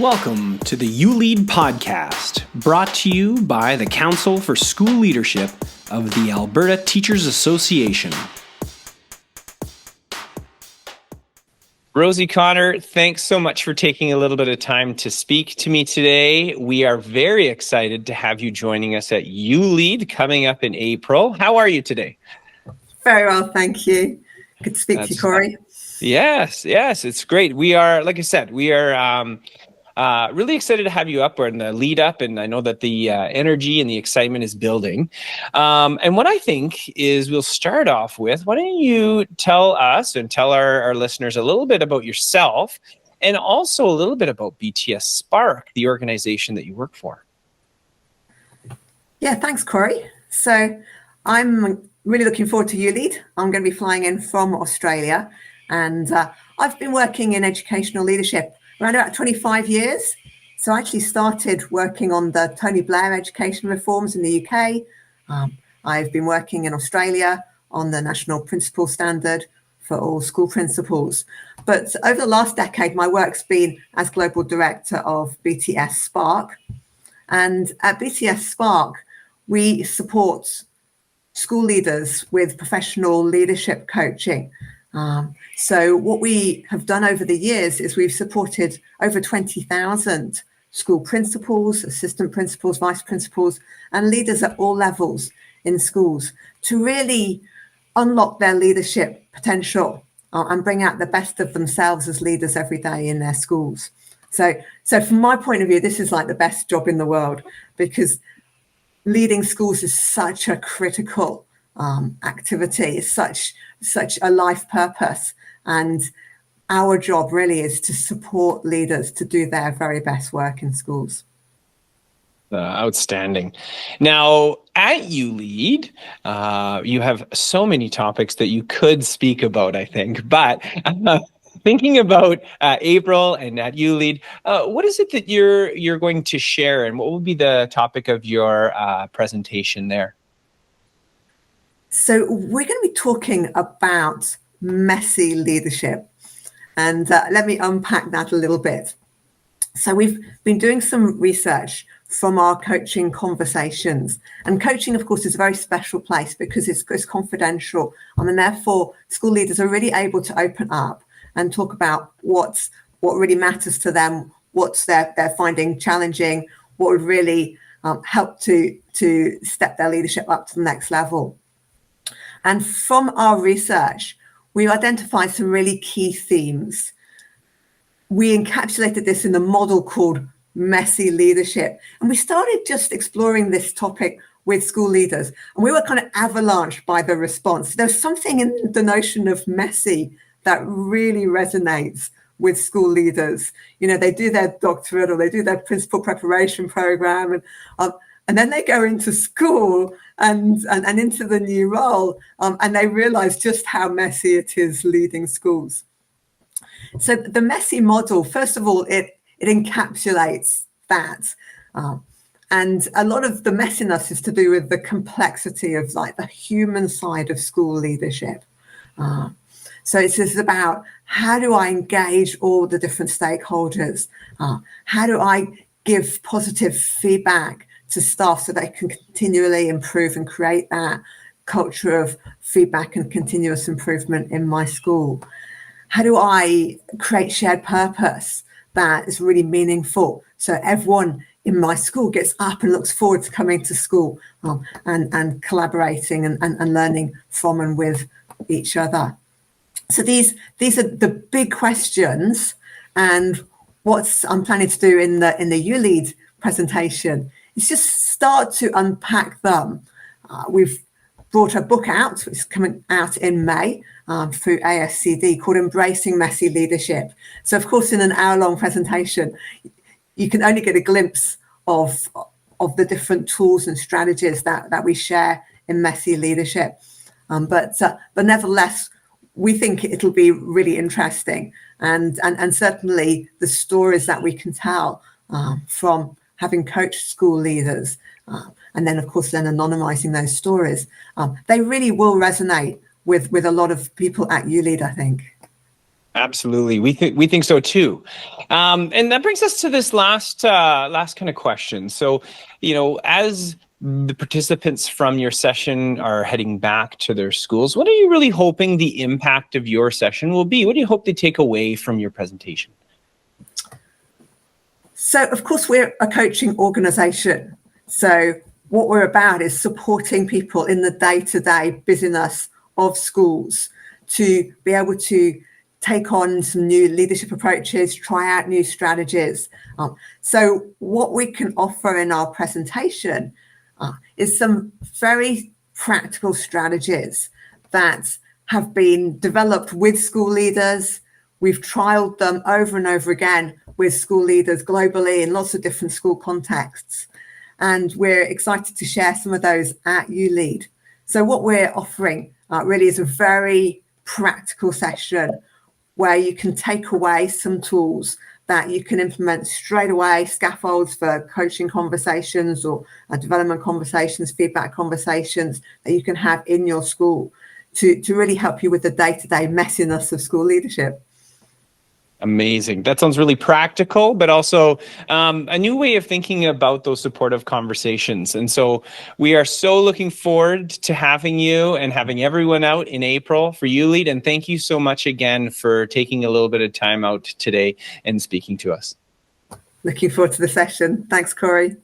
Welcome to the uLead podcast, brought to you by the Council for School Leadership of the Alberta Teachers Association. Rosie Connor, thanks so much for taking a little bit of time to speak to me today. We are very excited to have you joining us at uLead coming up in April. How are you today? Very well, thank you. Good to speak to you, Corey. Yes, it's great. We are, like I said, we are really excited to have you up. We're in the lead up, and I know that the energy and the excitement is building. And what I think is we'll start off with, why don't you tell us and tell our listeners a little bit about yourself and also a little bit about BTS Spark, the organization that you work for. Yeah, thanks, Corey. So I'm really looking forward to uLead. I'm going to be flying in from Australia, and I've been working in educational leadership around about 25 years. So I actually started working on the Tony Blair education reforms in the UK. I've been working in Australia on the National Principal Standard for all school principals. But over the last decade, my work's been as Global Director of BTS Spark. And at BTS Spark, we support school leaders with professional leadership coaching. So what we have done over the years is we've supported over 20,000 school principals, assistant principals, vice principals, and leaders at all levels in schools to really unlock their leadership potential and bring out the best of themselves as leaders every day in their schools. So from my point of view, this is like the best job in the world, because leading schools is such a critical activity. It's such a life purpose, and our job really is to support leaders to do their very best work in schools. Outstanding. Now, at uLead, you have so many topics that you could speak about, I think, but thinking about April and at uLead, what is it that you're going to share, and what will be the topic of your presentation there? So we're going to be talking about messy leadership, and let me unpack that a little bit. So we've been doing some research from our coaching conversations, and coaching, of course, is a very special place because it's confidential, and therefore school leaders are really able to open up and talk about what really matters to them, what they're finding challenging, what would really help to step their leadership up to the next level. And from our research, we identified some really key themes. We encapsulated this in the model called messy leadership. And we started just exploring this topic with school leaders. And we were kind of avalanched by the response. There's something in the notion of messy that really resonates with school leaders. You know, they do their doctorate or they do their principal preparation program, and then they go into school and into the new role, and they realize just how messy it is leading schools. So the messy model, first of all, it encapsulates that. And a lot of the messiness is to do with the complexity of like the human side of school leadership. So it's just about, how do I engage all the different stakeholders? How do I give positive feedback to staff so they can continually improve and create that culture of feedback and continuous improvement in my school? How do I create shared purpose that is really meaningful so everyone in my school gets up and looks forward to coming to school and collaborating and learning from and with each other? So these are the big questions, and what I'm planning to do in the uLead presentation is just start to unpack them. We've brought a book out, which is coming out in May through ASCD, called Embracing Messy Leadership. So of course, in an hour-long presentation, you can only get a glimpse of the different tools and strategies that we share in messy leadership. But nevertheless, we think it'll be really interesting, and certainly the stories that we can tell from having coached school leaders, and then of course anonymizing those stories, they really will resonate with a lot of people at uLead, I think. Absolutely, we think so too, and that brings us to this last kind of question. So, as the participants from your session are heading back to their schools, what are you really hoping the impact of your session will be? What do you hope they take away from your presentation? So, of course, we're a coaching organisation. So, what we're about is supporting people in the day-to-day busyness of schools to be able to take on some new leadership approaches, try out new strategies. So, what we can offer in our presentation is some very practical strategies that have been developed with school leaders. We've trialed them over and over again with school leaders globally in lots of different school contexts. And we're excited to share some of those at uLead. So what we're offering really is a very practical session where you can take away some tools that you can implement straight away, scaffolds for coaching conversations or development conversations, feedback conversations that you can have in your school to really help you with the day-to-day messiness of school leadership. Amazing. That sounds really practical, but also a new way of thinking about those supportive conversations. And so we are so looking forward to having you and having everyone out in April for uLead. And thank you so much again for taking a little bit of time out today and speaking to us. Looking forward to the session. Thanks, Corey.